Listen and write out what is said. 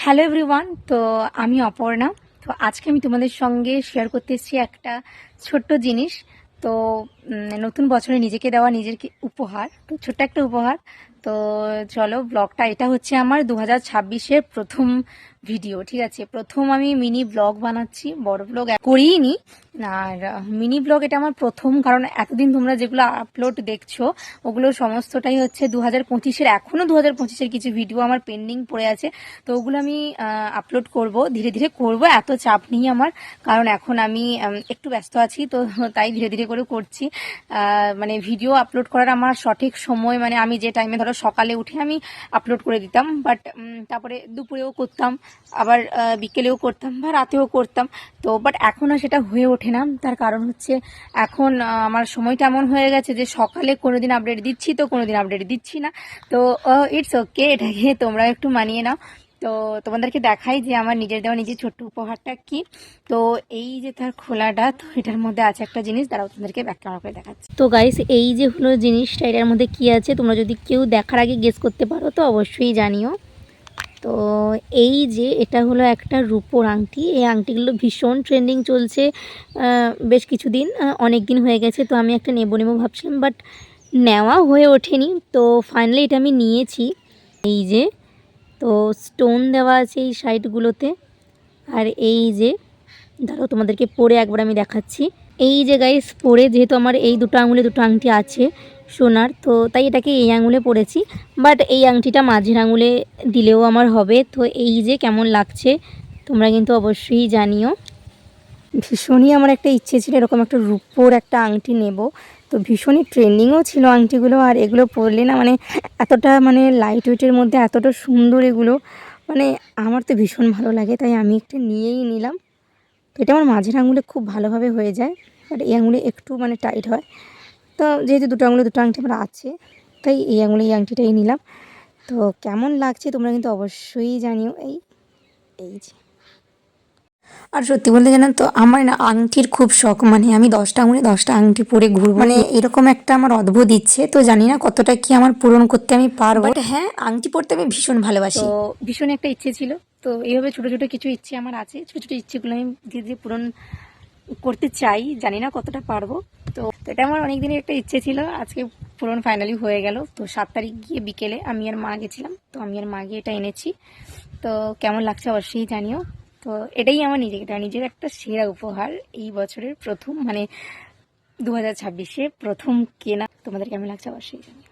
Hello everyone, তো আমি অপর্ণা। তো আজকে আমি তোমাদের সঙ্গে শেয়ার করতে এসেছি একটা ছোট্ট জিনিস। তো নতুন বছরে নিজেকে দেওয়া নিজের উপহার, তো ছোট্ট একটা উপহার। তো চলো ব্লগটা, এটা হচ্ছে আমার 2026-এর প্রথম ভিডিও, ঠিক আছে? প্রথম আমি মিনি ব্লগ বানাচ্ছি, বড় ব্লগ করিনি। আর মিনি ব্লগ এটা আমার প্রথম, কারণ এতদিন তোমরা যেগুলো আপলোড দেখছো ওগুলো সমস্তটাই হচ্ছে 2025-এর, এখনও 2025-এর কিছু ভিডিও আমার পেন্ডিং পড়ে আছে। তো ওগুলো আমি আপলোড করব, ধীরে ধীরে করব, এত চাপ নেই আমার, কারণ এখন আমি একটু ব্যস্ত আছি, তো তাই ধীরে ধীরে করে করছি। মানে ভিডিও আপলোড করার আমার সঠিক সময়, মানে আমি যে টাইমে ধরো সকালে উঠে আমি আপলোড করে দিতাম, বাট তারপরে দুপুরেও করতাম, আবার বিকেলেও করতাম বা রাতেও করতাম। তো বাট এখন আর সেটা হয়ে ওঠে না। তার কারণ হচ্ছে এখন আমার সময়টা এমন হয়ে গেছে যে সকালে কোনোদিন আপডেট দিচ্ছি, তো কোনোদিন আপডেট দিচ্ছি না। তো ইটস ওকে, এটাকে তোমরা একটু মানিয়ে নাও। তো তোমাদেরকে দেখাই যে আমার নিজের দেওয়া নিজের ছোট্ট উপহারটা কি। তো এই যে তার খোলাটা, তো এটার মধ্যে আছে একটা জিনিস, দাঁড়াও তোমাদেরকে ব্যাক ক্যামেরা করে দেখাচ্ছি। তো গাইস, এই যে হলো জিনিসটা, এটার মধ্যে কি আছে তোমরা যদি কেউ দেখার আগে গেস করতে পারো তো অবশ্যই জানিও। তো এই যে এটা হলো একটা রূপোর আংটি। এই আংটিগুলো ভীষণ ট্রেন্ডিং চলছে বেশ কিছুদিন, অনেক দিন হয়ে গেছে। তো আমি একটা নেবো নেবো ভাবছিলাম, বাট নেওয়া হয়ে ওঠেনি। তো ফাইনালি এটা আমি নিয়েছি। এই যে, তো স্টোন দেওয়া আছে এই সাইডগুলোতে। আর এই যে, ধরো তোমাদেরকে পরে একবার আমি দেখাচ্ছি। এই যে গাইস, পরে যেহেতু আমার এই দুটো আঙুলে দুটো আংটি আছে সোনার, তো তাই এটাকে এই আঙুলে পরেছি। বাট এই আংটিটা মাঝের আঙুলে দিলেও আমার হবে। তো এই যে কেমন লাগছে তোমরা কিন্তু অবশ্যই জানিও। ভীষণই আমার একটা ইচ্ছে ছিল এরকম একটা রূপোর একটা আংটি নেব। তো ভীষণই ট্রেন্ডিংও ছিল আংটিগুলো, আর এগুলো পরলে না মানে এতটা মানে লাইট ওয়েটের মধ্যে এতটা সুন্দর এগুলো, মানে আমার তো ভীষণ ভালো লাগে, তাই আমি একটা নিয়েই নিলাম। তো এটা আমার মাঝের আঙুলে খুব ভালোভাবে হয়ে যায়, বাট এই আঙুলে একটু মানে টাইট হয়। তো যেহেতু দুটো আঙুলে দুটো আংটি আমার আছে, তাই এই আঙুলে এই আংটিটাই নিলাম। তো কেমন লাগছে তোমরা কিন্তু অবশ্যই জানিও। এই এই যে, আর সত্যি বলতে জানেন তো, আমার না আংটির খুব শখ, মানে আমি 10টা আঙুলে 10টা আংটি পরে ঘুরবো, মানে এরকম একটা আমার অদ্ভুত ইচ্ছে। তো জানি না কতটা কি আমার পূরণ করতে আমি পারবো, বাট হ্যাঁ, আংটি পরতে আমি ভীষণ ভালোবাসি। তো ভীষণ একটা ইচ্ছে ছিল। তো এইভাবে ছোটো ছোটো কিছু ইচ্ছে আমার আছে, ছোটো ছোটো ইচ্ছেগুলো আমি ধীরে ধীরে পূরণ করতে চাই, জানি না কতটা পারবো। তো এটা আমার অনেক দিনের একটা ইচ্ছে ছিল, আজকে পূরণ ফাইনালি হয়ে গেল। তো 7 তারিখ গিয়ে বিকেলে আমি আর মা গেছিলাম, তো আমি আর মা গিয়ে এটা এনেছি। তো কেমন লাগছে অবশ্যই জানিও। তো এটাই আমার নিজের একটা সেরা উপহার এই বছরের প্রথম, মানে 2026-এ প্রথম কেনা। তোমাদের কেমন লাগছে অবশ্যই জানিও।